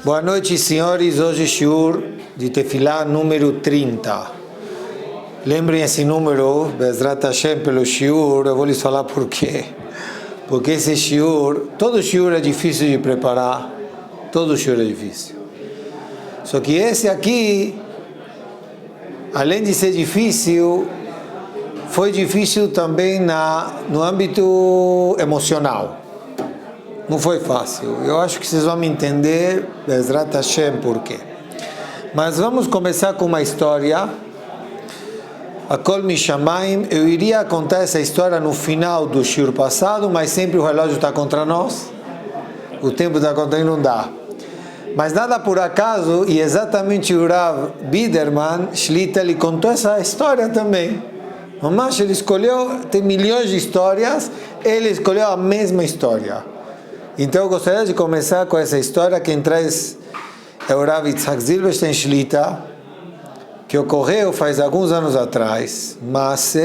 Boa noite, senhores. Hoje shiur de Tefilá número 30. Lembrem esse número, Bezrat Hashem, pelo shiur. Eu vou lhes falar por quê. Porque esse shiur, todo shiur é difícil de preparar. Todo shiur é difícil. Só que esse aqui, além de ser difícil, foi difícil também no âmbito emocional. Não foi fácil. Eu acho que vocês vão me entender, Bezrat Hashem, por quê. Mas vamos começar com uma história. Akol Mishamayim. Eu iria contar essa história no final do shiur passado, mas sempre o relógio está contra nós. O tempo está contra nós, não dá. Mas nada por acaso, e exatamente o Rav Biderman Shlita, ele contou essa história também. Mas ele escolheu, tem milhões de histórias, ele escolheu a mesma história. Então eu gostaria de começar com essa história. Quem traz é o Rav Yitzhak Zilberstein Shlita, que ocorreu faz alguns anos atrás, mas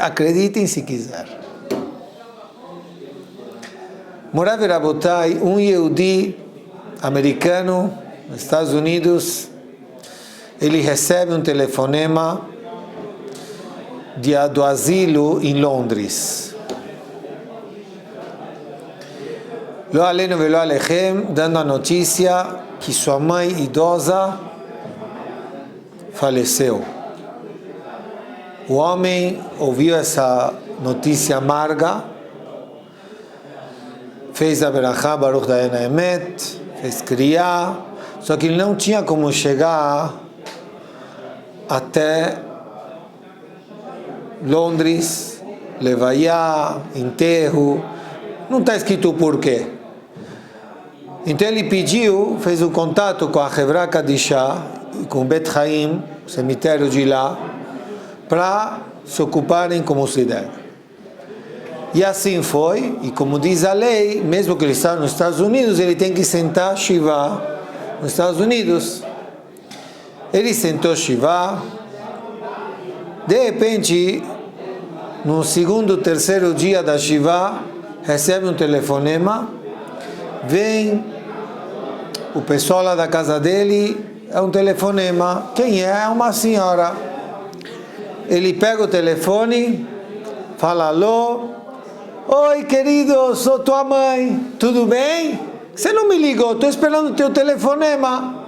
acreditem se quiser. Morav Rabotai, um Yehudi americano, nos Estados Unidos, ele recebe um telefonema do asilo em Londres. Lo aleno velo alechem, dando a notícia que sua mãe idosa faleceu. O homem ouviu essa notícia amarga, fez a berachá Baruch Dayan Haemet, fez criar, só que ele não tinha como chegar até Londres, levaiá, enterro, não está escrito o porquê. Então ele pediu, fez um contato com a Hevra Kadishá, com o Bet Haim, o cemitério de lá, para se ocuparem como se deve. E assim foi, e como diz a lei, mesmo que ele está nos Estados Unidos, ele tem que sentar Shiva nos Estados Unidos. Ele sentou Shiva, de repente, no segundo, terceiro dia da Shiva, recebe um telefonema, vem o pessoal lá da casa dele, é um telefonema. Quem é? É uma senhora. Ele pega o telefone, fala alô, oi querido, sou tua mãe, tudo bem? Você não me ligou, estou esperando o teu telefonema.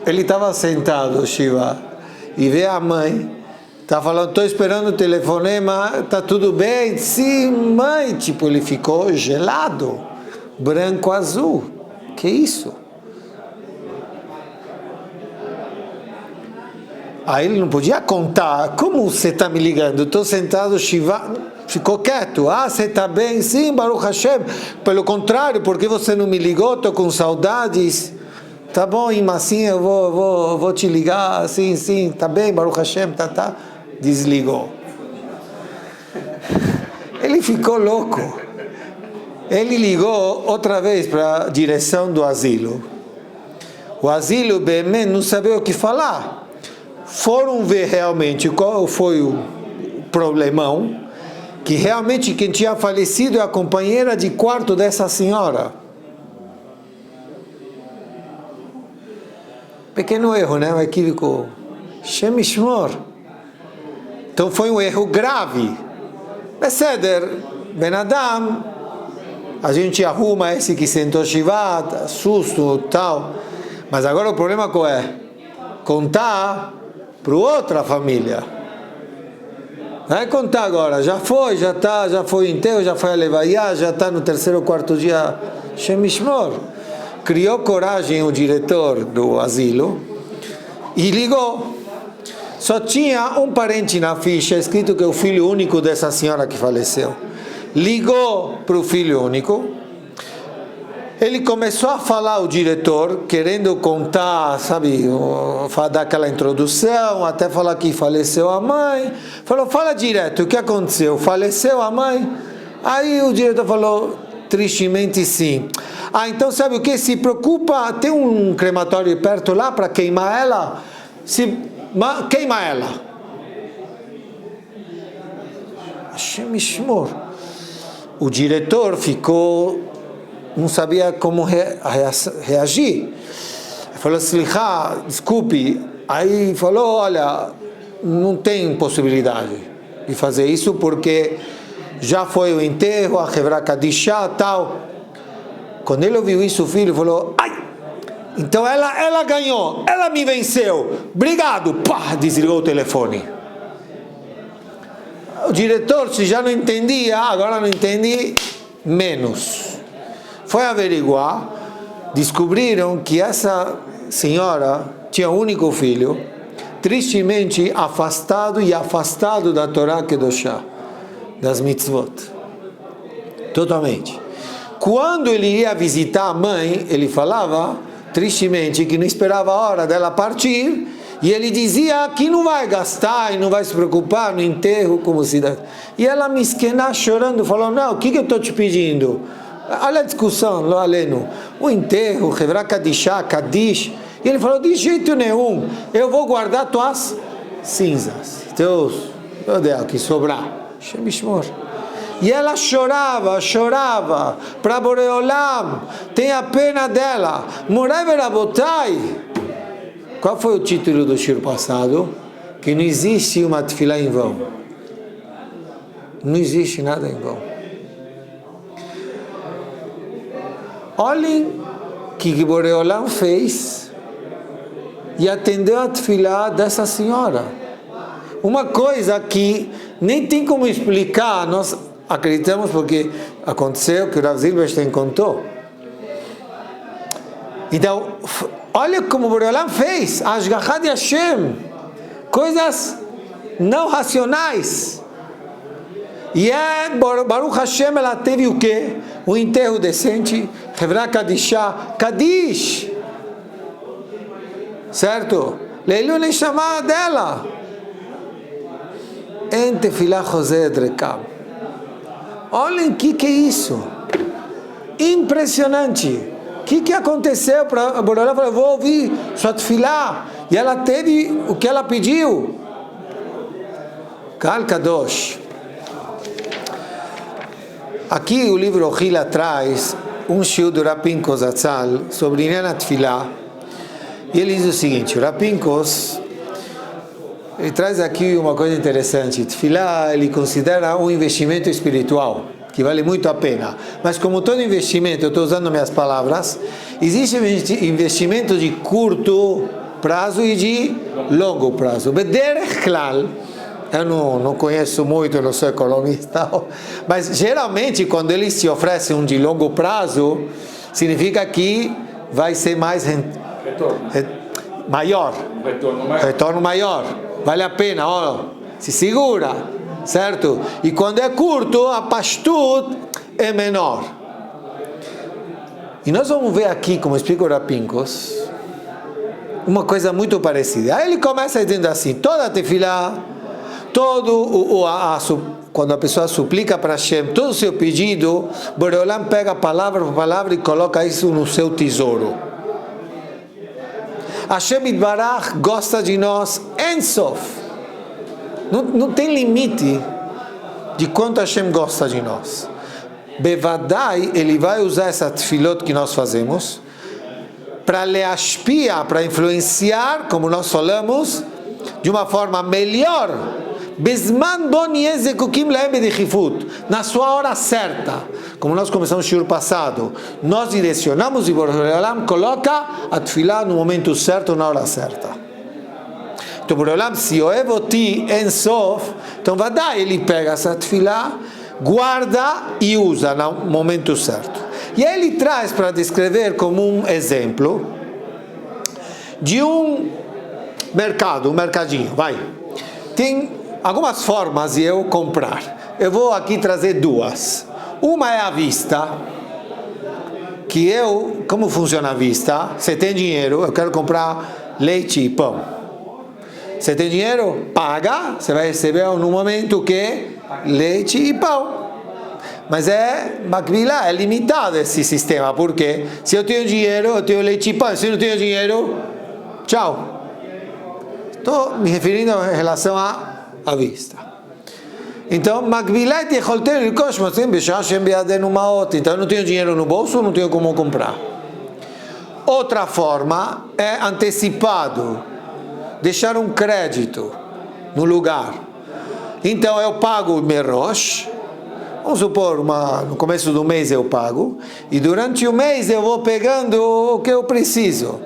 Ele estava sentado, Shiva, e vê a mãe, está falando, estou esperando o telefonema, está tudo bem? Sim, mãe. Tipo, ele ficou gelado, branco, azul. Que isso? Aí ele não podia contar. Como você está me ligando? Estou sentado, Shiva, ficou quieto. Ah, você está bem? Sim, Baruch Hashem. Pelo contrário, porque você não me ligou? Estou com saudades. Tá bom, irmã, sim, eu vou te ligar, sim, tá bem, Baruch Hashem, tá. Desligou. Ele ficou louco. Ele ligou outra vez para a direção do asilo. O asilo, bem, não sabia o que falar. Foram ver realmente qual foi o problemão, que realmente quem tinha falecido é a companheira de quarto dessa senhora. Pequeno erro, né? Um equívoco. Shem Yishmor. Então foi um erro grave. Beseder, Ben Adam, a gente arruma esse que sentou Shivat, susto, tal. Mas agora o problema qual é? Contar para outra família. Vai contar agora. Já foi o enterro, já foi a levaiá, já está no terceiro ou quarto dia. Shem Yishmor. Criou coragem o diretor do asilo e ligou. Só tinha um parente na ficha, escrito que é o filho único dessa senhora que faleceu. Ligou para o filho único. Ele começou a falar, o diretor, querendo contar, sabe, dar aquela introdução, até falar que faleceu a mãe. Falou, fala direto, o que aconteceu? Faleceu a mãe? Aí o diretor falou, tristemente sim. Ah, então sabe o que? Se preocupa, tem um crematório perto lá para queimar ela? Queima ela. Hashem Yishmor. o diretor não sabia como reagir. Falou, Slicha, desculpe. Aí falou, olha, não tem possibilidade de fazer isso porque já foi o enterro, a Hevra Kadishá e tal. Quando ele ouviu isso, o filho falou, ai, então ela ganhou, ela me venceu, obrigado, pá, desligou o telefone. O diretor, se já não entendia, agora não entende menos. Foi averiguar, descobriram que essa senhora tinha um único filho, tristemente afastado da Torá Kedoshá, das mitzvot, totalmente. Quando ele ia visitar a mãe, ele falava, tristemente, que não esperava a hora dela partir, e ele dizia que não vai gastar e não vai se preocupar no enterro como cidadã. E ela me esquena chorando, falou, não, o que eu estou te pedindo? Olha a discussão, lo aleno, o enterro, Hevra Kadishá, Kadish. E ele falou, de jeito nenhum, eu vou guardar tuas cinzas, teus, meu Deus, que sobrar. E ela chorava, para Boreolam, tenha pena dela. Morai Verabotai. Qual foi o título do shir passado? Que não existe uma tefilá em vão. Não existe nada em vão. Olhem o que Boreolam fez e atendeu a tefilá dessa senhora. Uma coisa que nem tem como explicar, nós acreditamos porque aconteceu que o Rav Zilberstein contou. Então, olha como Boreolam fez, Ashgachá de Hashem, coisas não racionais. E Baruch Hashem, ela teve o quê? Um enterro decente, Hevra Kadishá, Kadish, certo? Leilu Neshama dela. En Tefilá Chosed Rekab. Olhem o que é isso. Impressionante. O que aconteceu para a Boreolam? Falou, vou ouvir sua tefilá. E ela teve o que ela pediu. Kal Kadosh. Aqui o livro Ohila traz um shiur do Rav Pinchos Zatzal sobre Inyan Tefilá. E ele diz o seguinte, o Rav Pinchos, ele traz aqui uma coisa interessante. Tefilá, ele considera um investimento espiritual, que vale muito a pena. Mas como todo investimento, eu estou usando minhas palavras, existe investimento de curto prazo e de longo prazo. Bederech klal, eu não conheço muito, eu não sou economista, mas geralmente quando eles se oferecem um de longo prazo, significa que vai ser mais retorno maior, vale a pena, se segura, certo? E quando é curto, a pastut é menor. E nós vamos ver aqui, como explica o Rav Pinchos, uma coisa muito parecida. Aí ele começa dizendo assim, toda a tefilá, quando a pessoa suplica para Hashem, todo o seu pedido, Boreolam pega palavra por palavra e coloca isso no seu tesouro. Hashem Itbarach gosta de nós, Ensof. Não tem limite de quanto Hashem gosta de nós. Bevadai, ele vai usar essa tefilot que nós fazemos para leaspia, para influenciar, como nós falamos, de uma forma melhor, na sua hora certa, como nós começamos o shiur passado, nós direcionamos e Boreolam coloca a tefilá no momento certo, na hora certa. Então Boreolam, se oevoti en sof, então vadai, ele pega essa tefilá, guarda e usa no momento certo. E aí ele traz para descrever como um exemplo de um mercado, um mercadinho, vai. Tem algumas formas de eu comprar. Eu vou aqui trazer duas. Uma é a vista, que como funciona a vista? Você tem dinheiro, eu quero comprar leite e pão. Você tem dinheiro? Paga, você vai receber no momento que leite e pão. Mas é limitado esse sistema, porque se eu tenho dinheiro, eu tenho leite e pão. Se eu não tenho dinheiro, tchau. Estou me referindo em relação à vista. Então, Magbilet e Holter e Koshmasim, Bechashem Beadenu Maot. Então, eu não tenho dinheiro no bolso, não tenho como comprar. Outra forma é antecipado, deixar um crédito no lugar. Então, eu pago o Merosh, vamos supor, no começo do mês eu pago, e durante o mês eu vou pegando o que eu preciso.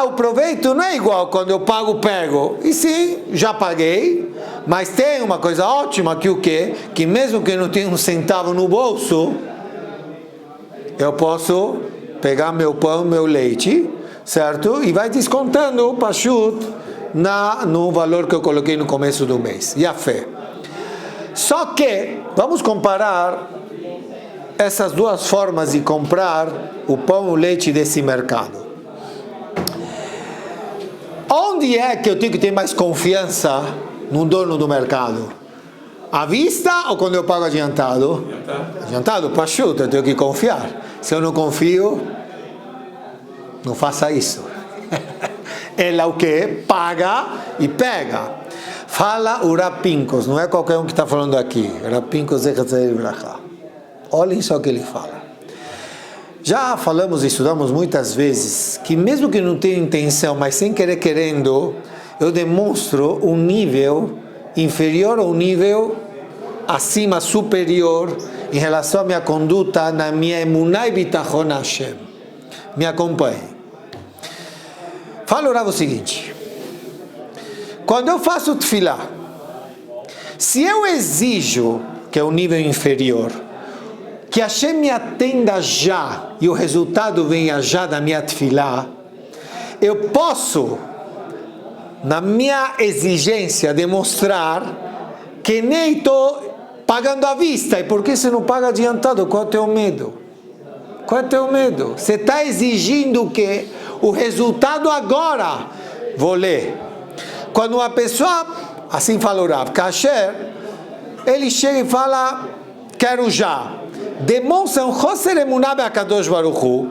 O proveito não é igual quando eu pago, pego. E sim, já paguei, mas tem uma coisa ótima que o quê? Que mesmo que eu não tenha um centavo no bolso, eu posso pegar meu pão, meu leite, certo? E vai descontando o pashut no valor que eu coloquei no começo do mês. E a fé. Só que, vamos comparar essas duas formas de comprar o pão e o leite desse mercado. Onde é que eu tenho que ter mais confiança no dono do mercado? À vista ou quando eu pago adiantado? Adiantado, pashut, eu tenho que confiar. Se eu não confio, não faça isso. Ela o quê? Paga e pega. Fala o Rav Pincus, não é qualquer um que está falando aqui. Rav Pincus Zechatzei Bracha. Olhem só o que ele fala. Já falamos e estudamos muitas vezes que mesmo que não tenha intenção, mas sem querer querendo, eu demonstro um nível inferior ou um nível acima, superior, em relação à minha conduta, na minha emuná e bitachon Hashem. Me acompanhe. Fala o seguinte. Quando eu faço tefilá, se eu exijo, que é um nível inferior, que Hashem me atenda já, e o resultado venha já da minha tefilá, eu posso, na minha exigência, demonstrar que nem estou pagando à vista. E por que você não paga adiantado? Qual é o teu medo? Qual é o teu medo? Você está exigindo o quê? O resultado agora. Vou ler. Quando uma pessoa, assim falou Rav, kasher, ele chega e fala, quero já. Demonstra um choser emunah be'akadosh baruch hu,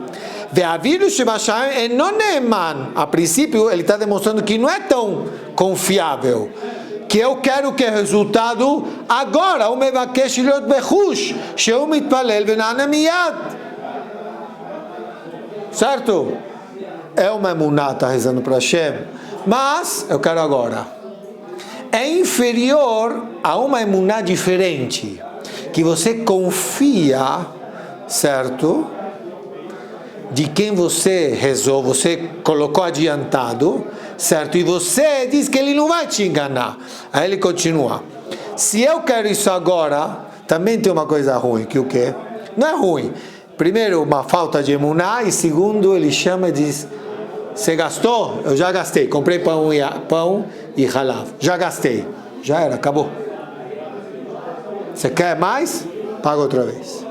ve'avilu shebashamayim eno ne'eman. A princípio, ele está demonstrando que não é tão confiável, que eu quero que o resultado agora, o mevakesh liot bechush, sheu mitpalel ve'na'ane miyad. Certo? É uma emuná, está rezando para Hashem, mas eu quero agora. É inferior a uma emuná diferente, que você confia, certo? De quem você rezou, você colocou adiantado, certo? E você diz que ele não vai te enganar. Aí ele continua. Se eu quero isso agora, também tem uma coisa ruim, que o quê? Não é ruim. Primeiro, uma falta de emuná, e segundo, ele chama e diz, você gastou? Eu já gastei. Comprei pão e halav. Já gastei. Já era, acabou. Você quer mais? Paga outra vez.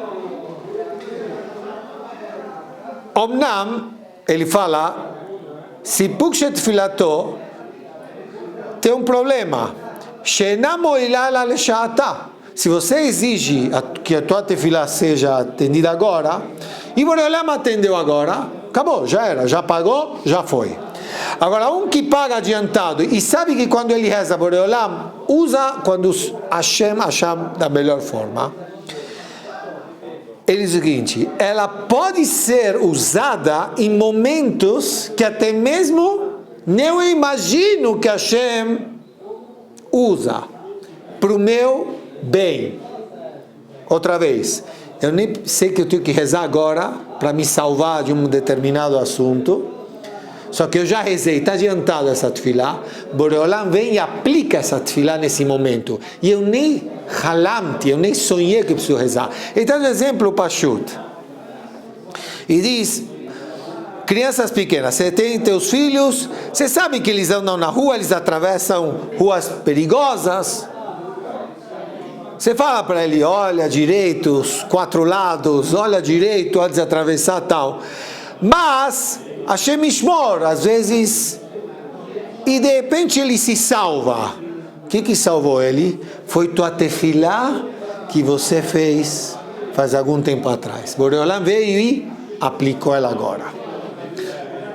Omnam, ele fala, se pukshet filato, tem um problema. Se você exige que a tua tefilá seja atendida agora, e Boreolam atendeu agora, acabou, já era, já pagou, já foi. Agora, um que paga adiantado e sabe que quando ele reza Boreolam, usa quando Hashem da melhor forma. Ele diz o seguinte, ela pode ser usada em momentos que até mesmo nem eu imagino que Hashem usa para o meu bem. Outra vez, eu nem sei que eu tenho que rezar agora para me salvar de um determinado assunto, só que eu já rezei, está adiantado essa tefilá, Boreolam vem e aplica essa tefilá nesse momento, e eu nem halamti, eu nem sonhei que preciso rezar. Então, exemplo, Pashut, e diz, crianças pequenas, você tem teus filhos, você sabe que eles andam na rua, eles atravessam ruas perigosas, você fala para ele, olha direito, os quatro lados, olha direito antes de atravessar tal, mas Hashem Ishmor, às vezes, e de repente ele se salva. O que salvou ele? Foi tua tefilá que você fez faz algum tempo atrás. Boreolam veio e aplicou ela agora.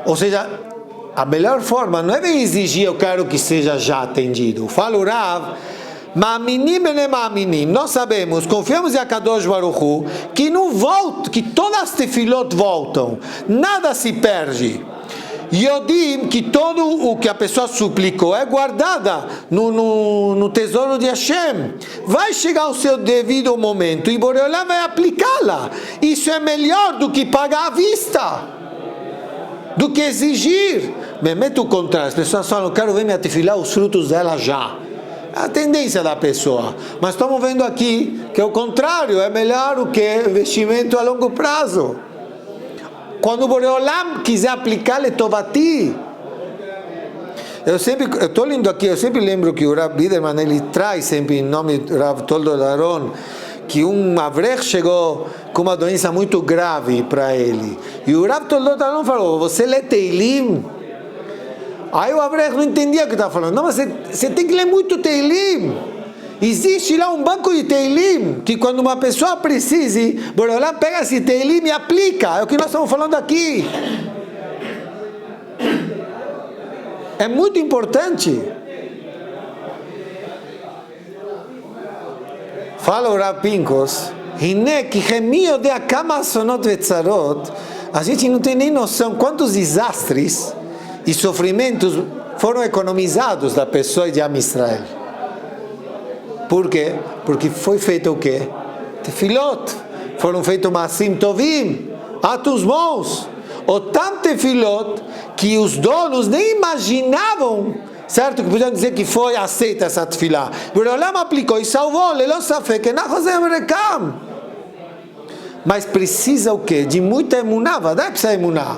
Ou seja, a melhor forma não é bem exigir, eu quero que seja já atendido. Fala o Rav, Ma'aminim bene ma'aminim. Nós sabemos, confiamos em Akadosh Baruch Hu, que não volta, que todas as tefilot voltam, nada se perde. Yodim, que todo o que a pessoa suplicou é guardada no tesouro de Hashem. Vai chegar o seu devido momento e Boreolá vai aplicá-la. Isso é melhor do que pagar à vista, do que exigir. Mete o contrário, as pessoas falam, quero ver minha tefilá, os frutos dela já. É a tendência da pessoa. Mas estamos vendo aqui que é o contrário, é melhor do que investimento a longo prazo. Quando o Boreolam quiser aplicar Letovati, eu estou lendo aqui, eu sempre lembro que o Rav Biderman, ele traz sempre em nome do Rav Toldo Daron, que um Avrech chegou com uma doença muito grave para ele. E o Rav Toldo Daron falou, você lê Teilim? Aí o Avrech não entendia o que estava falando. Não, mas você tem que ler muito Teilim. Existe lá um banco de Teilim, que quando uma pessoa precise, Boreolá pega esse Teilim e aplica. É o que nós estamos falando aqui. É muito importante. Fala o Rav Pincus, a gente não tem nem noção quantos desastres e sofrimentos foram economizados da pessoa de Am Israel. Por quê? Porque foi feito o quê? Tefilot. Foram feitos Maasim Tovim, atos bons. Ou tanto tefilot que os donos nem imaginavam, certo? Que podiam dizer que foi aceita essa tefilá. O Olam aplicou e salvou, lelo safek, nachazem rekam. Mas precisa o quê? De muita emuná, vai precisar emuná.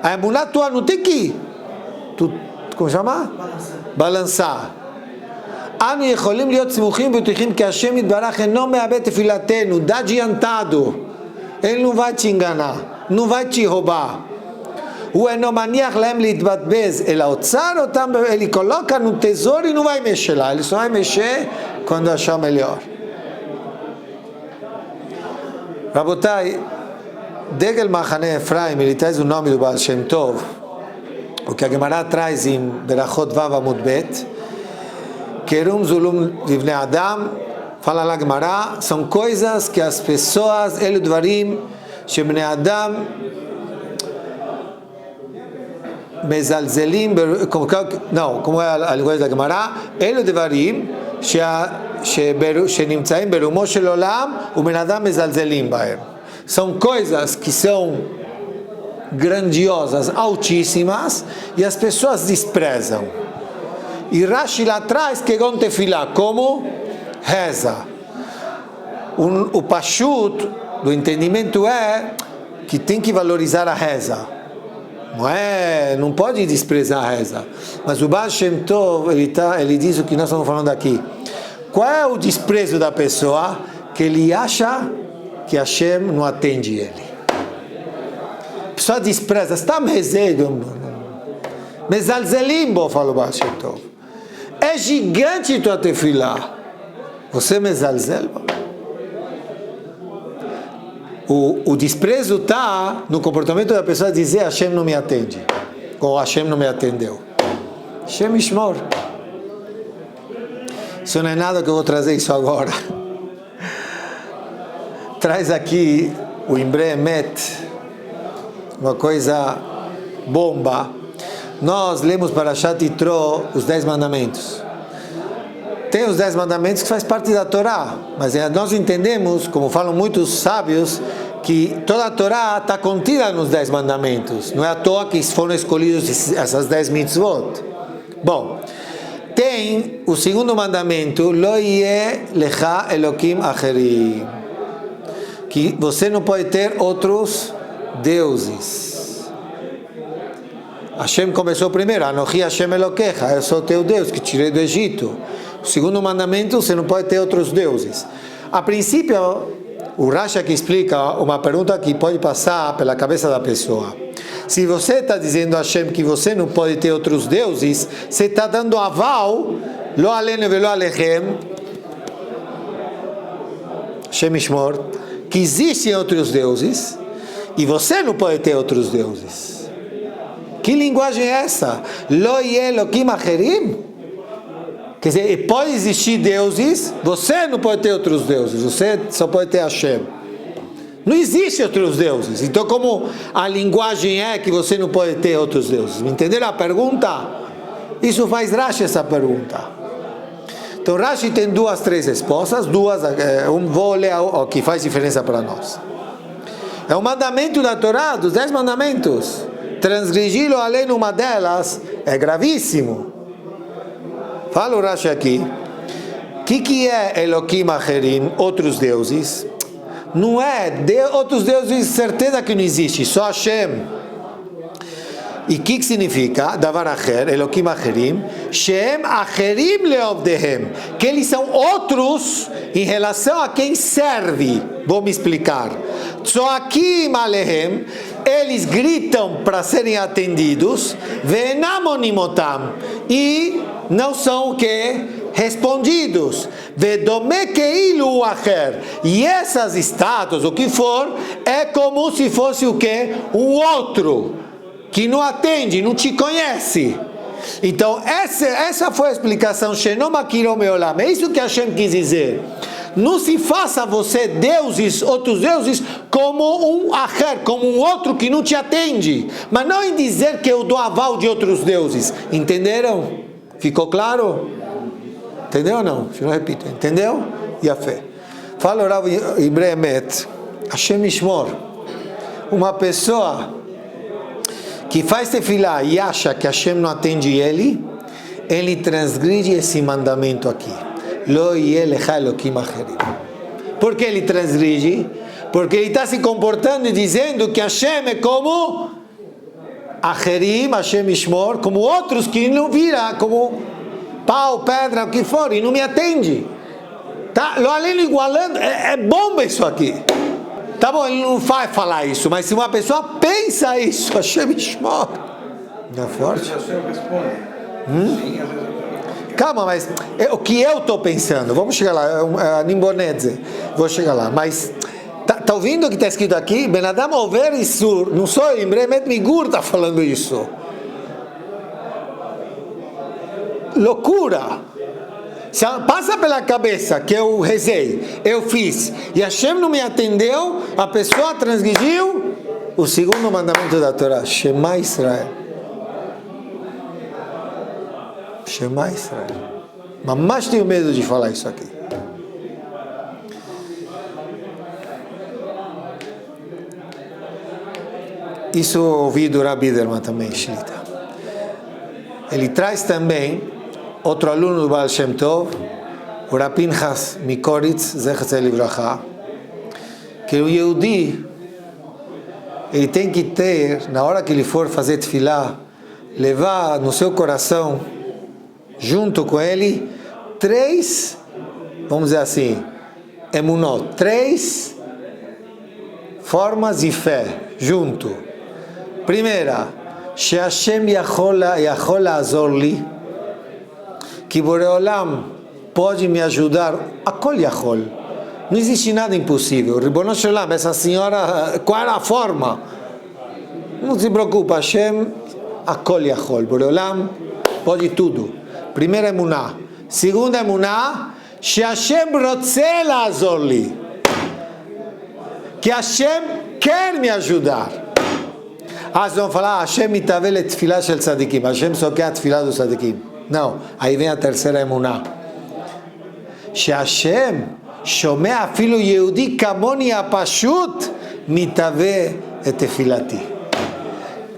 A emuná tua não tem que, como chama? Balançar. אנו יכולים להיות סמוכים ובטוחים כי השם יתברך אינו מאבד תפילתנו, dá adiantado, ele não vai te enganar, não vai te roubar. הוא אינו מניח להם להתבזבז אל האוצר, אותם ele coloca no tesouro e não vai mexer lá, ele só vai mexer quando achar melhor. Rabotai, Degel Machane Efraim, ele traz o nome do Baal Shem Tov, o que a Gemara traz em Berachot Vav Amud Bet. Kerum Zulum Livnei Adam, fala lá Gemara, são coisas que as pessoas, Elu Dvarim, Shebnei Adam, Mezalzelim, como é a linguagem da Gemara, Elu Dvarim, שנמצאים ברומו של עולם ובן אדם מזלזלים בהם. São coisas que são grandiosas, altíssimas, e as pessoas desprezam. E Rashi lá atrás que gon tefilá, como reza. O pashut do entendimento é que tem que valorizar a reza. Não pode desprezar a reza. Mas o Baal Shem Tov, ele diz o que nós estamos falando aqui. Qual é o desprezo da pessoa? Que ele acha que Hashem não atende ele. A pessoa despreza, está mezedo. Mezalzelim, falou o Baal Shem Tov. É gigante tua tefilá. Você mezalzel? O desprezo está no comportamento da pessoa dizer Hashem não me atende. Ou Hashem não me atendeu. Hashem Ishmor. Isso não é nada que eu vou trazer isso agora. Traz aqui o Imre Emet, uma coisa bomba. Nós lemos para Parashat Yitro os 10 mandamentos. Tem os 10 mandamentos que faz parte da Torá, mas nós entendemos, como falam muitos sábios, que toda a Torá está contida nos 10 mandamentos. Não é à toa que foram escolhidos essas 10 mitzvot. Bom, tem o segundo mandamento, Lo yeh lecha elokim acherim, que você não pode ter outros deuses. Hashem começou primeiro, Anochi Hashem Elokecha, eu sou teu Deus que tirei do Egito. O segundo mandamento, você não pode ter outros deuses. A princípio, o Rashi que explica uma pergunta que pode passar pela cabeça da pessoa. Se você está dizendo a Hashem que você não pode ter outros deuses, você está dando aval, Lo alenu velo alechem, Hashem Ishmor, que existem outros deuses, e você não pode ter outros deuses. Que linguagem é essa? Lo yeh elokim acherim? Quer dizer, pode existir deuses, você não pode ter outros deuses, você só pode ter Hashem. Não existe outros deuses. Então, como a linguagem é que você não pode ter outros deuses? Me entenderam a pergunta? Isso faz Rashi essa pergunta. Então, Rashi tem três respostas, vou ler o que faz diferença para nós. É um mandamento da Torá, dos 10 mandamentos. Transgredi-lo além de uma delas é gravíssimo. Fala o Rashi aqui. O que é Elokim Acherim, outros deuses? Não é outros deuses, certeza que não existe, só Hashem. E o que significa? Davar Acher, Elokim Acherim, Shem Acherim Leovdehem, que eles são outros em relação a quem serve. Vou me explicar. Tzoakim Alehem, eles gritam para serem atendidos, Venamonimotam, e não são o que? Respondidos. Vedomekeilu acher. E essas estátuas, o que for, é como se fosse o que? Um outro que não atende, não te conhece. Então essa foi a explicação. É isso que Hashem quis dizer. Não se faça você deuses, outros deuses, como um acher, como um outro que não te atende. Mas não em dizer que eu dou aval de outros deuses. Entenderam? Ficou claro? Entendeu ou não? Eu não repito. Entendeu? E a fé. Fala o Rav Ibremet, Hashem Ishmor. Uma pessoa que faz tefilá e acha que Hashem não atende ele transgride esse mandamento aqui. Lo yeh lecha Elokim acherim. Por que ele transgride? Porque ele está se comportando e dizendo que Hashem é como Acherim, Hashem Ishmor, como outros que não vira, como pau, pedra, o que for, e não me atende. Tá? Além igualando, é bomba isso aqui. Tá bom, ele não vai falar isso, mas se uma pessoa pensa isso, Hashem Ishmor, não é forte? Calma, mas o que eu estou pensando, vamos chegar lá, Nimbonedze, vou chegar lá, mas tá ouvindo o que está escrito aqui? Ben Adam over Isur, não sou eu, Ibremet Migur está falando isso. Loucura. Se passa pela cabeça que eu rezei, eu fiz, e Hashem não me atendeu, a pessoa transgrediu o segundo mandamento da Torá, Shema Israel. Shema Israel. Mas tenho medo de falar isso aqui. Isso eu ouvi do Rabbi Biderman também, Shlita. Ele traz também outro aluno do Baal Shem Tov, o Rav Pinchas Mikoritz, Zecher Libraha, que o Yehudi, ele tem que ter, na hora que ele for fazer tefilá, levar no seu coração, junto com ele, 3, vamos dizer assim, emunot, 3 formas de fé, junto. Primeira, Hashem Yachol Azor Li, que Boreolam pode me ajudar, Akol Yachol, não existe nada impossível. Ribono Shel Olam, essa senhora, qual era a forma? Não se preocupa, Hashem Akol Yachol, Boreolam pode tudo. Primeira emuná. Segunda emuná, Hashem Rotze La'azor Li, que Hashem quer me ajudar. Vocês vão falar, Hashem mitaveh letfilá shel tzadikim, Hashem só quer a tefilá dos tzadikim. Não, aí vem a terceira emuná. Hashem shomea afilu yehudi kamoni apashut mitaveh et tefilati.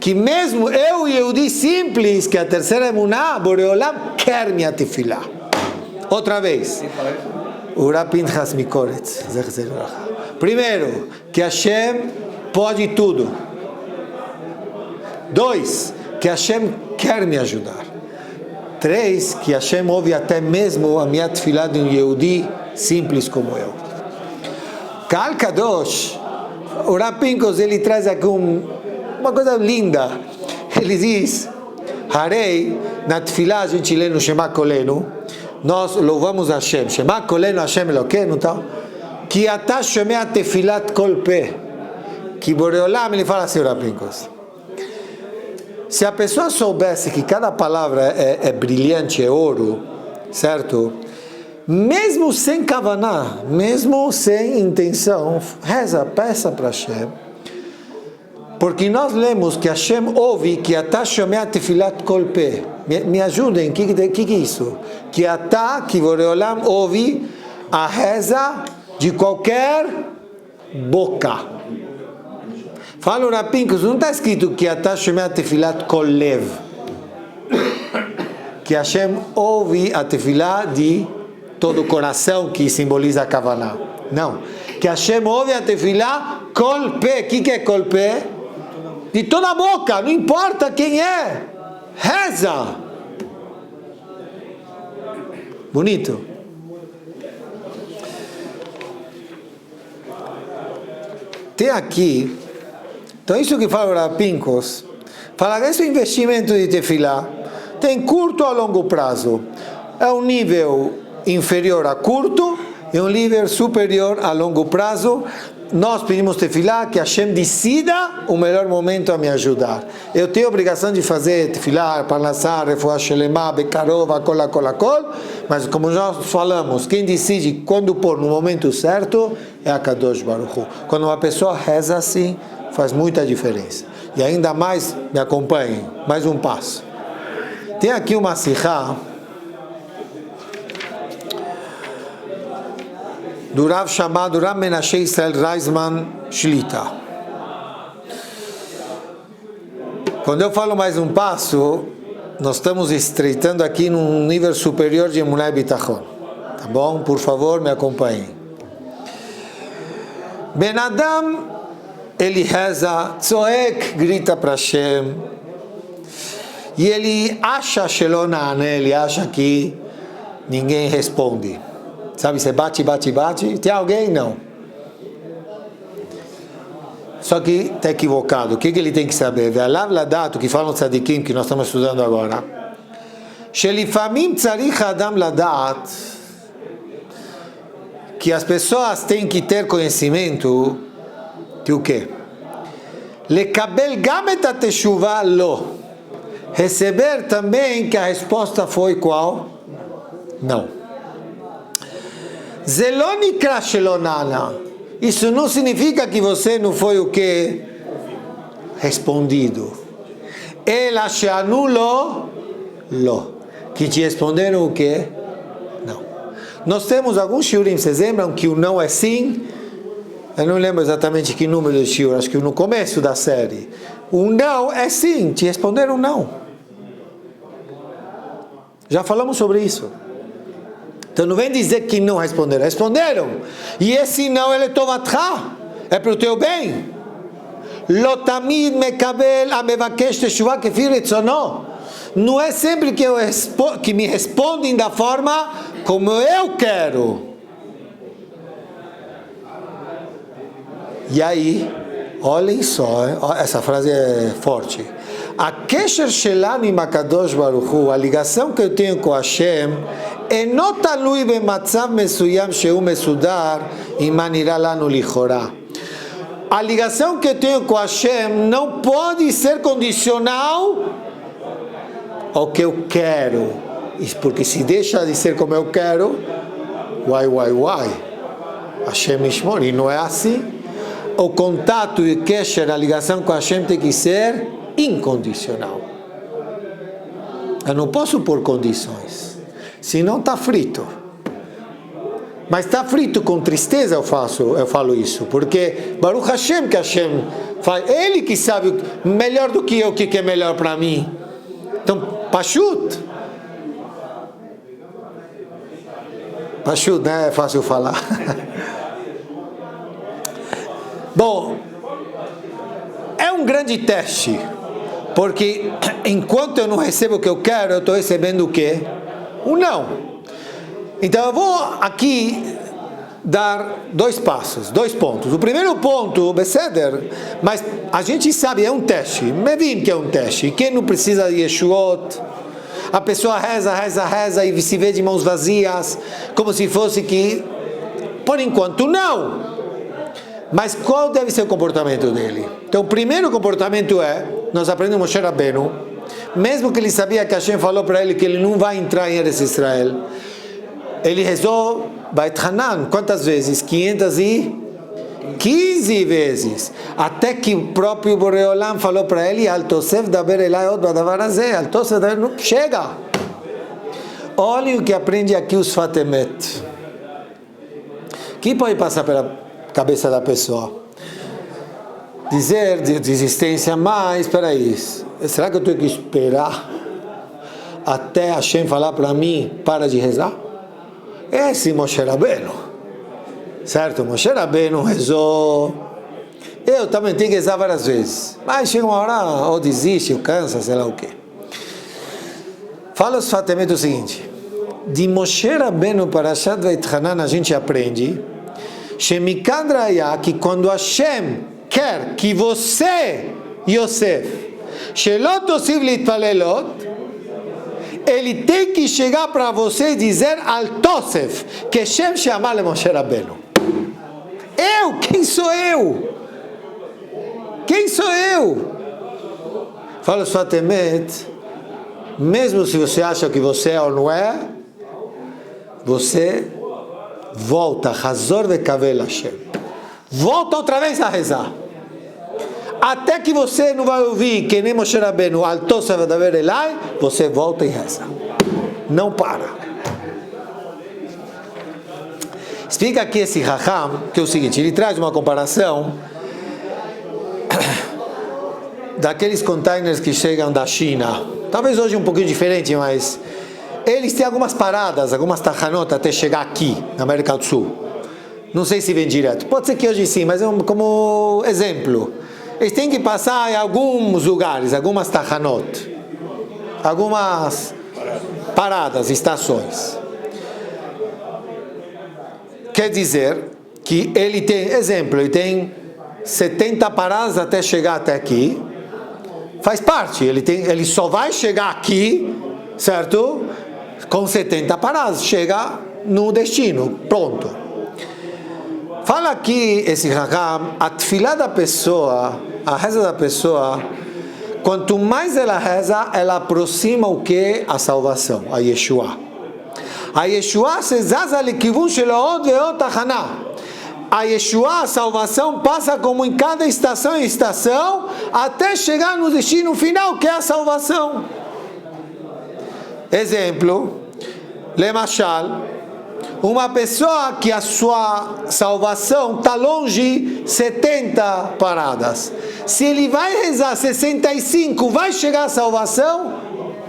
Que mesmo eu, Yehudi simples, que a terceira emuná, Boreolam quer minha tefilá. Outra vez. O Rav Pinchas Mikoretz. Primeiro, que Hashem pode tudo. 2, que Hashem quer me ajudar. 3, que Hashem ouve até mesmo a minha tefilá de um Yehudi simples como eu. Kal Kadosh, o Rav Pinchas, ele traz aqui uma coisa linda. Ele diz, Harei, na tefilá a gente lê no Shema Kolenu, nós louvamos Hashem, Shema Kolenu Hashem Elokeinu, tal, que atah shomea tefilat kol peh, que Boreolam, ele fala assim, Rav Pinchas, se a pessoa soubesse que cada palavra é brilhante, é ouro, certo? Mesmo sem kavaná, mesmo sem intenção, reza, peça para Hashem. Porque nós lemos que Hashem ouve que atá shomea tefilat kol pé. Me ajudem, o que é isso? Que atá, que Boreolam ouve a reza de qualquer boca. Fala o Rapincos, não está escrito que atá shomea tefilat kol lev. Que Hashem ouve a tefilá de todo o coração, que simboliza a kavaná. Não. Que Hashem ouve a tefilá kol pé. O que é kol pé? De toda a boca, não importa quem é. Reza. Bonito. Tem aqui, então isso que fala o Rapincos, fala que esse investimento de tefilá tem curto a longo prazo. É um nível inferior a curto e um nível superior a longo prazo. Nós pedimos tefilá, que Hashem decida o melhor momento a me ajudar. Eu tenho a obrigação de fazer tefilá, parnassá, refuá shelemá, bekarova, kol, mas como nós falamos, quem decide quando pôr no momento certo é a Kadosh Baruch Hu. Quando uma pessoa reza assim, faz muita diferença. E ainda mais, me acompanhem, mais um passo. Tem aqui uma sihá do Rav chamado Rav Menashe Israel Reisman Shlita. Quando eu falo mais um passo, nós estamos estreitando aqui num nível superior de Emuná e Bitachon. Tá bom? Por favor, me acompanhem. Ben Adam, ele reza, tzoek, grita para Hashem, e ele acha Shelona, né? Ele acha que ninguém responde. Sabe, você bate, tem alguém? Não. Só que está equivocado. O que ele tem que saber? Ve'alav ladat, o que falam tzadikim, que nós estamos estudando agora. Shelifamim tzarich adam ladat, que as pessoas têm que ter conhecimento que o quê? Lekabel gam et ateshuvah lo. Receber também que a resposta foi qual? Não. Zelonikra shelonana. Isso não significa que você não foi o que? Respondido. Ela sheanulo lo. Que te responderam o que? Não. Nós temos alguns shiurim, vocês lembram que o não é sim? Eu não lembro exatamente que número de shiur, acho que no começo da série. O não é sim, te responderam não. Já falamos sobre isso. Então não vem dizer que não responderam. Responderam. E esse não, ele é tovatcha. É para o teu bem. Lo tamid mekabel amevakesh teshuvah kefir retzono. Não é sempre que me respondem da forma como eu quero. E aí, olhem só, essa frase é forte. A kesher shelanu im HaKadosh Baruch Hu, a ligação que eu tenho com Hashem, אינו תלוי במצב מסוים שהוא מסודר עם מה נראה לנו לכאורה. A ligação que eu tenho com Hashem não pode ser condicional ao que eu quero. Porque se deixa de ser como eu quero, Hashem Ishmor, e não é assim. O contato e o kesher, a ligação com Hashem tem que ser incondicional. Eu não posso pôr condições. Senão está frito. Mas está frito com tristeza, eu falo isso. Porque Baruch Hashem, que Hashem faz, ele que sabe melhor do que eu o que é melhor para mim. Então, Pashut, né? É fácil falar. Bom, é um grande teste. Porque enquanto eu não recebo o que eu quero, eu estou recebendo o quê? O não. Então eu vou aqui dar dois pontos. O primeiro ponto, Beseder, mas a gente sabe, é um teste. Mevin que é um teste. Quem não precisa de Yeshuot? A pessoa reza e se vê de mãos vazias, como se fosse que, por enquanto, não. Mas qual deve ser o comportamento dele? Então o primeiro comportamento é, nós aprendemos Moshe Rabbeinu, mesmo que ele sabia que Hashem falou para ele que ele não vai entrar em Eretz Israel, ele rezou Beit Hanan, quantas vezes? 515 vezes, até que o próprio Boreolam falou para ele, Al Tosef daber elai od badavar hazeh, Al Tosef daber, não chega. Olhem o que aprende aqui os Fatemet. O que pode passar pela cabeça da pessoa? Dizer de desistência, mas espera aí, será que eu tenho que esperar até Hashem falar para mim, para de rezar? Esse Moshe Rabbeinu, certo? Moshe Rabbeinu rezou, eu também tenho que rezar várias vezes, mas chega uma hora, ou desiste, ou cansa, sei lá o que. Fala os Fatemet o seguinte, de Moshe Rabbeinu para Parashat Beit Hanan a gente aprende, Shemikad Raya, que quando Hashem quer que você, Yosef, Shelot Tosiv Litpalelot, ele tem que chegar para você e dizer al Tosef, que Shem chamar le Moshe Rabbeinu. Eu? Quem sou eu? Quem sou eu? Fala os Fatemet, mesmo se você acha que você é ou não é, você volta, Hazor vekavel Hashem. Volta outra vez a rezar. Até que você não vai ouvir que nem Moshe Rabbeinu, Al Tosef daber elai, você volta e reza. Não para. Explica aqui esse Raham, que é o seguinte, ele traz uma comparação daqueles containers que chegam da China. Talvez hoje um pouquinho diferente, mas eles têm algumas paradas, algumas tahanot até chegar aqui, na América do Sul. Não sei se vem direto. Pode ser que hoje sim, mas como exemplo. Eles têm que passar em alguns lugares, algumas tahanot, algumas paradas, estações. Quer dizer que ele tem, exemplo, ele tem 70 paradas até chegar até aqui. Faz parte, ele só vai chegar aqui, certo? Com 70 paradas, chega no destino, pronto. Fala aqui esse Raham, a tefilá da pessoa, a reza da pessoa, quanto mais ela reza, ela aproxima o que? A salvação, a Yeshua. A Yeshua se zaza likivun shelo od ve'od tachana. A Yeshua, a salvação, passa como em cada estação e estação, até chegar no destino final, que é a salvação. Exemplo, Lemachal, uma pessoa que a sua salvação está longe 70 paradas. Se ele vai rezar 65, vai chegar a salvação?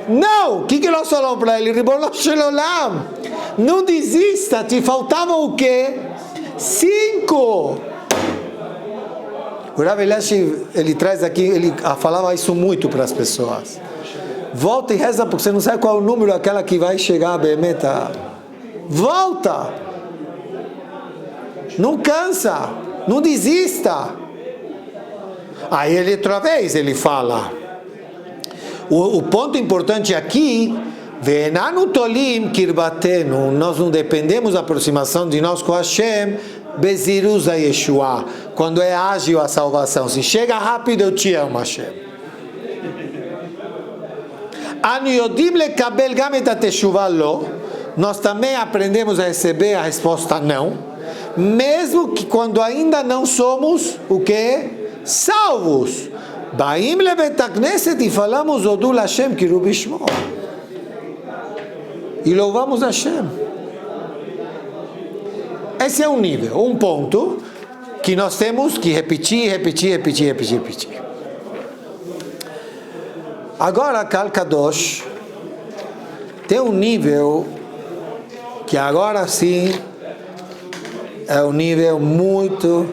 Não! O que nós falamos para ele? Ribono shel olam. Não desista, te faltavam o quê? 5. O Rav Elashi, ele traz aqui, ele falava isso muito para as pessoas. Volta e reza, porque você não sabe qual é o número, aquela que vai chegar a Bemeta. Volta, não cansa, não desista. Aí ele outra vez ele fala, o ponto importante aqui, Ve'enanu tolim kirbatenu, nós não dependemos da aproximação de nós com Hashem, beziruz a Yeshua, quando é ágil a salvação, se chega rápido eu te amo, Hashem. Anu yodim lekabel gam et ateshuvah lo, nós também aprendemos a receber a resposta não, mesmo que quando ainda não somos o que? Salvos. Baim lebet hakneset e falamos Odul Hashem kiru bishmo. E louvamos Hashem. Esse é um nível, um ponto que nós temos que repetir. Agora, Kal Kadosh tem um nível que agora sim é um nível muito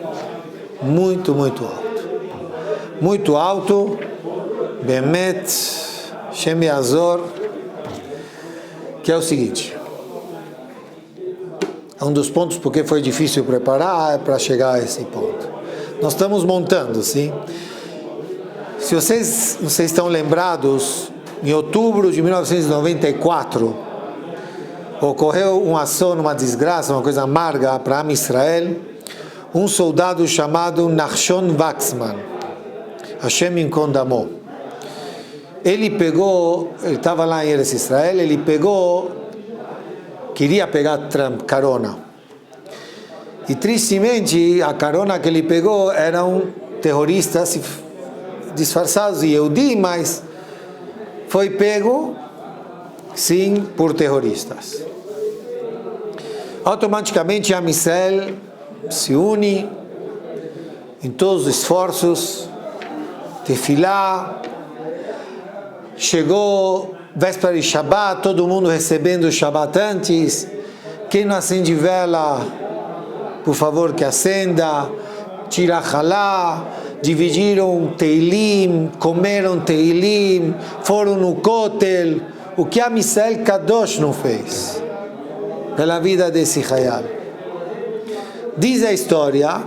alto. Muito alto, Bemet, Shem Yazor, que é o seguinte. É um dos pontos porque foi difícil preparar para chegar a esse ponto. Nós estamos montando, sim? Se vocês estão lembrados, em outubro de 1994, ocorreu um assono, uma desgraça, uma coisa amarga para Am Israel. Um soldado chamado Nachshon Waxman, Hashem Inkom Damo. ele estava lá em Eretz Israel, queria pegar carona. E tristemente, a carona que ele pegou eram terroristas disfarçados de Yehudi, mas foi pego, sim, por terroristas. Automaticamente, Am Israel se une em todos os esforços, tefilá, chegou véspera de Shabbat, todo mundo recebendo o Shabbat antes. Quem não acende vela, por favor que acenda. Tira halá, dividiram Teilim, comeram Teilim, foram no Kotel. O que a Misael Kadosh não fez pela vida desse Hayal. Diz a história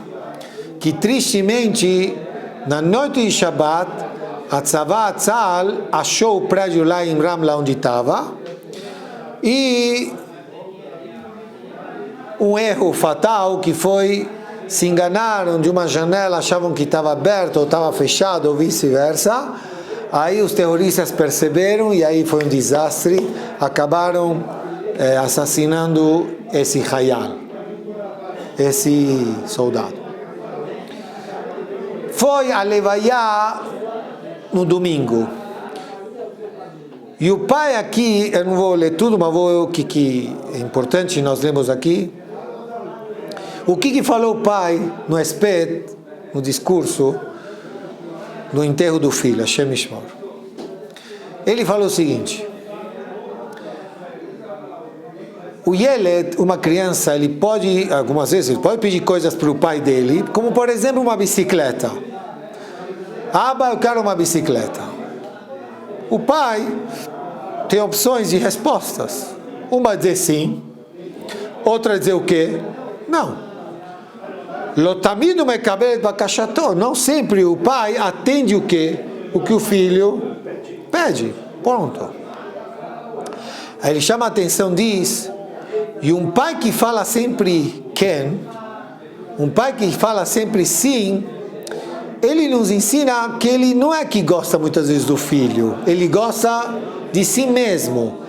que tristemente na noite de Shabbat a Tzal achou o prédio lá em Ramla onde estava e um erro fatal que foi, se enganaram de uma janela, achavam que estava aberto ou estava fechado ou vice-versa. Aí os terroristas perceberam e aí foi um desastre, acabaram assassinando esse Hayal, esse soldado. Foi a Levaiá no domingo. E o pai aqui, eu não vou ler tudo, mas vou o que é importante, nós lemos aqui. O que falou o pai no Espet, no discurso, no enterro do filho, Hashem Yishmor? Ele falou o seguinte: o Yeled, uma criança, ele pode, algumas vezes, ele pode pedir coisas para o pai dele, como por exemplo uma bicicleta. Aba, eu quero uma bicicleta. O pai tem opções de respostas. Uma dizer sim, outra dizer o quê? Não. Lotamido mekabel bakashato. Não sempre o pai atende o quê? O que o filho pede. Pronto. Aí ele chama a atenção, diz, e um pai que fala sempre ken, um pai que fala sempre sim, ele nos ensina que ele não é que gosta muitas vezes do filho, ele gosta de si mesmo.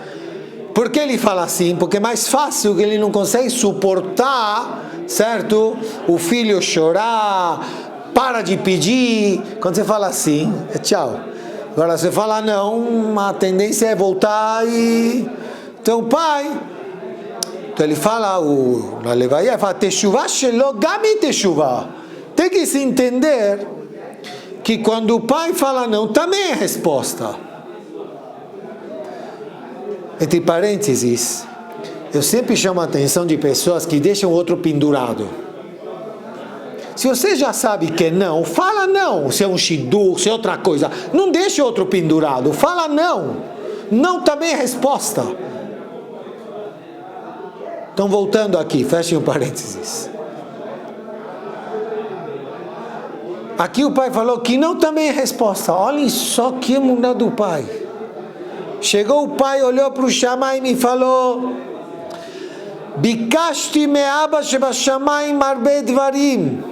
Por que ele fala assim? Porque é mais fácil, que ele não consegue suportar, certo? O filho chorar, para de pedir. Quando você fala assim, é tchau. Agora você fala não, a tendência é voltar e... Então o pai... Então ele fala, na Levaia, fala, Teshuvah shelo gami teshuvah. Tem que se entender que quando o pai fala não, também é resposta. Entre parênteses, eu sempre chamo a atenção de pessoas que deixam o outro pendurado. Se você já sabe que é não, fala não. Se é um shidur, se é outra coisa, não deixe o outro pendurado, fala não. Não também é resposta. Então voltando aqui, fechem o parênteses. Aqui o pai falou que não também é resposta. Olhem só que muda do pai. Chegou o pai, olhou para o Shamaim e falou: Bikashti me'aba shebashamayim arbe dvarim.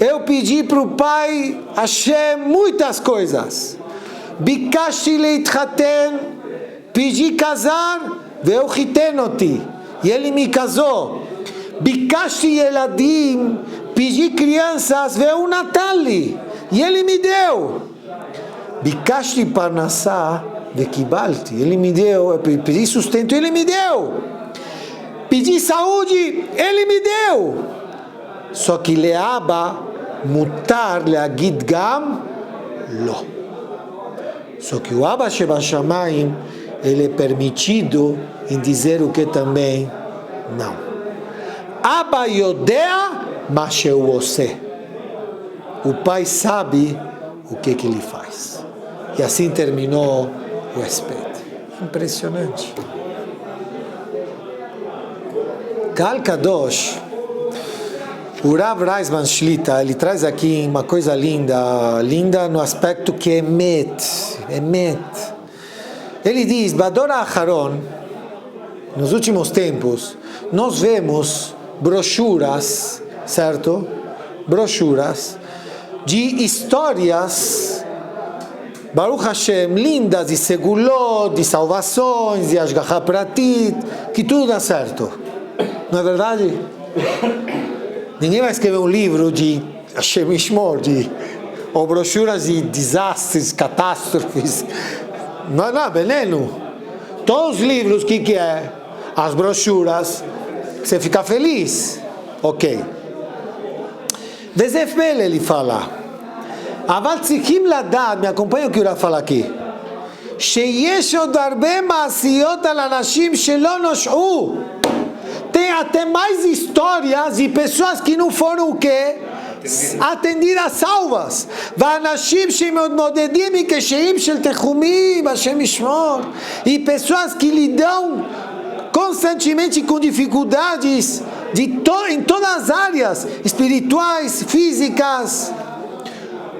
Eu pedi para o pai Hashem muitas coisas. Bikashti leitchaten, pedi casar, ve'u chitenoti, e ele me casou. Bikashti yeladim, pedi crianças, ve'u natali, e ele me deu. Bikashti parnassah, ve'kibalti, ele me deu. Eu pedi sustento, ele me deu. Pedi saúde, ele me deu. Só que leaba mutar leagid gam lo. Só que o Abba Shebashamayim, ele é permitido em dizer o que também não. Abba yodea masheu ose. O pai sabe o que ele faz. E assim terminou o Espet. Impressionante. Kal Kadosh, o Rav Reisman Shlita, ele traz aqui uma coisa linda no aspecto que é emet. Ele diz, Badora Aharon, nos últimos tempos, nós vemos brochuras, certo? Brochuras de histórias Baruch Hashem, lindas, de segulot, de salvações, de ashgaha pratit, que tudo dá certo. Não é verdade? Ninguém vai escrever um livro de Hashem Ishmor, ou brochuras de desastres, catástrofes. Não, veneno. Todos os livros, o que é? As brochuras, você fica feliz. Ok. Vezefbel, ele fala. אבל צריכים לדעת, מהקומפניה que o Rav fala aqui, שיש עוד הרבה מעשיות על אנשים שלא נושעו. Tem até mais histórias de pessoas que não foram o quê? Atendidas salvas. ואנשים שמתמודדים עם קשיים של תחומים, השם ישמור. E pessoas que lidam constantemente com dificuldades em todas as áreas, espirituais, físicas.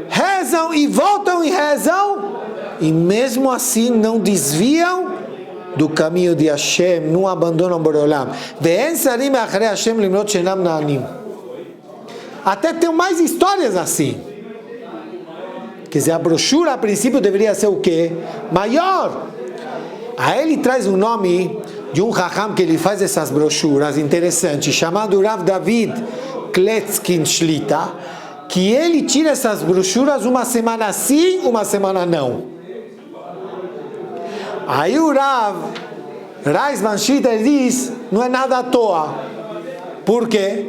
Rezam e voltam e rezam, e mesmo assim não desviam do caminho de Hashem, não abandonam Boreolam. Até tem mais histórias assim. Quer dizer, a brochura a princípio deveria ser o quê? Maior. Aí ele traz o nome de um Raham que ele faz essas brochuras interessantes, chamado Rav David Kletskin Shlita, que ele tira essas brochuras uma semana sim, uma semana não. Aí o Rav Reisman Shlita diz, não é nada à toa. Por quê?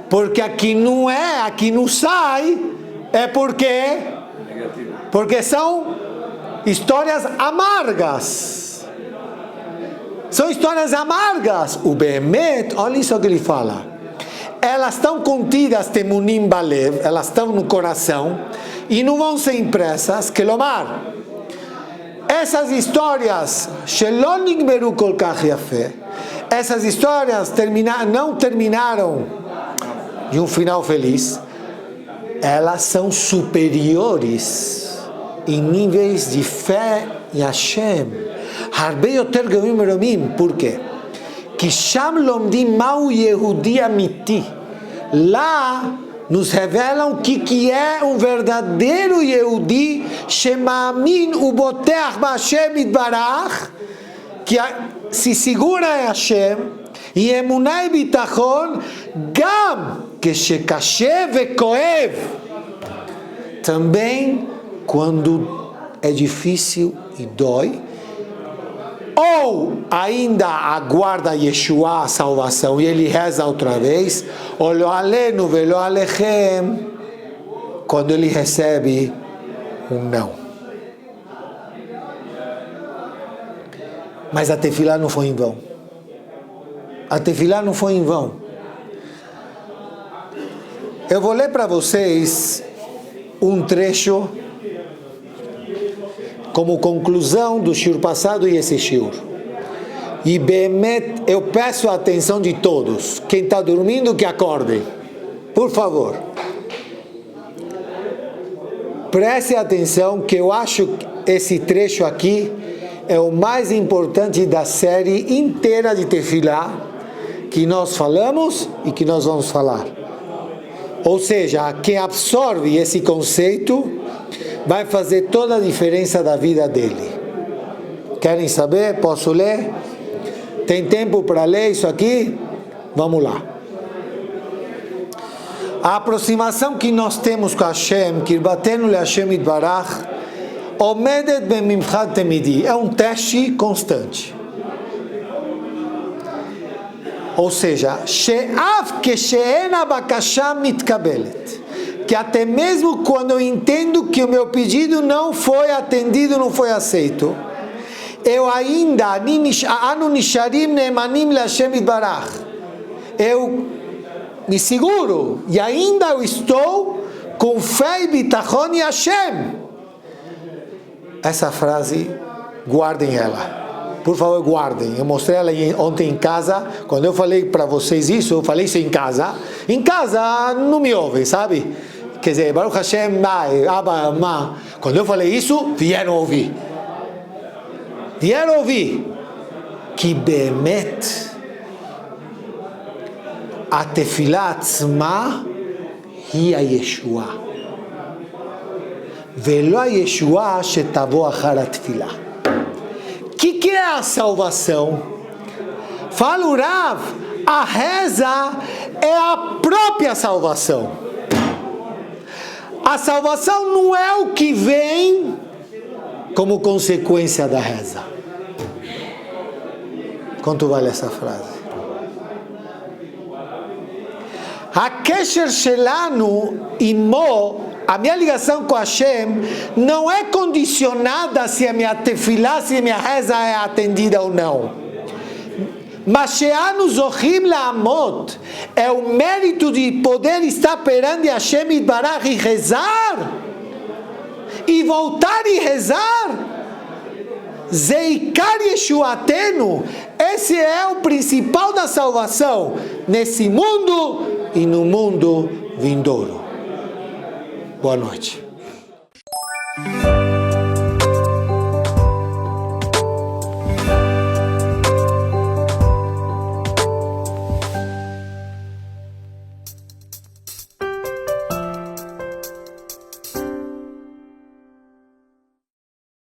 Porque aqui não é, aqui não sai, é porque são histórias amargas. São histórias amargas. O Behemet, olha isso que ele fala. Elas estão contidas, temunim balev, elas estão no coração e não vão ser impressas. Kelomar, essas histórias, shelo nigmeru kol kach yafeh, essas histórias não terminaram de um final feliz. Elas são superiores em níveis de fé em Hashem. Harbe yoter gavim meromim. Por quê? Que Sham lomdim mau Yehudi amiti. Lá nos revelam o que é um verdadeiro Yehudi, Shemaamin uboteach b'Hashem itbarach, que se segura em Hashem, e emunah e bitachon, gam keshekashe vekoev, também quando é difícil e dói, ou ainda aguarda Yeshua, a salvação, e ele reza outra vez, Olo alenu velo alechem, quando ele recebe um não. Mas a tefilá não foi em vão. A tefilá não foi em vão. Eu vou ler para vocês um trecho como conclusão do shiur passado e esse shiur. E Behemet, eu peço a atenção de todos. Quem está dormindo, que acorde. Por favor. Preste atenção, que eu acho que esse trecho aqui é o mais importante da série inteira de Tefilá que nós falamos e que nós vamos falar. Ou seja, quem absorve esse conceito vai fazer toda a diferença da vida dele. Querem saber? Posso ler? Tem tempo para ler isso aqui? Vamos lá. A aproximação que nós temos com Hashem, Kirbatenu le Hashem itbarach, omedet bemimchat temidi, é um teste constante. Ou seja, she'af keshe'en abakasha mitkabelet, que até mesmo quando eu entendo que o meu pedido não foi atendido, não foi aceito, eu ainda, anu nisharim neemanim le Hashem itbarach, eu me seguro e ainda eu estou com fé e bitachon em Hashem. Essa frase, guardem ela. Por favor, guardem. Eu mostrei ela ontem em casa. Quando eu falei para vocês isso, eu falei isso em casa. Em casa não me ouvem, sabe? Quer dizer, Baruch Hashem, Abba, Ma. Quando eu falei isso, vieram ouvir. Vieram ouvir. Que Behemet, a tefilá atzma hi a Yeshua. Velo Yeshua shetavo achar atfilah. Que é a salvação? Fala o Rav, a reza é a própria salvação. A salvação não é o que vem como consequência da reza. Quanto vale essa frase? Hakesher shelanu imo, a minha ligação com Hashem não é condicionada se a minha tefilá, se a minha reza é atendida ou não. Mas she'anu zochim la'amot, é o mérito de poder estar perante Hashem Yitbarach e rezar, e voltar e rezar. Zeikar Yeshuatenu, esse é o principal da salvação, nesse mundo e no mundo vindouro. Boa noite.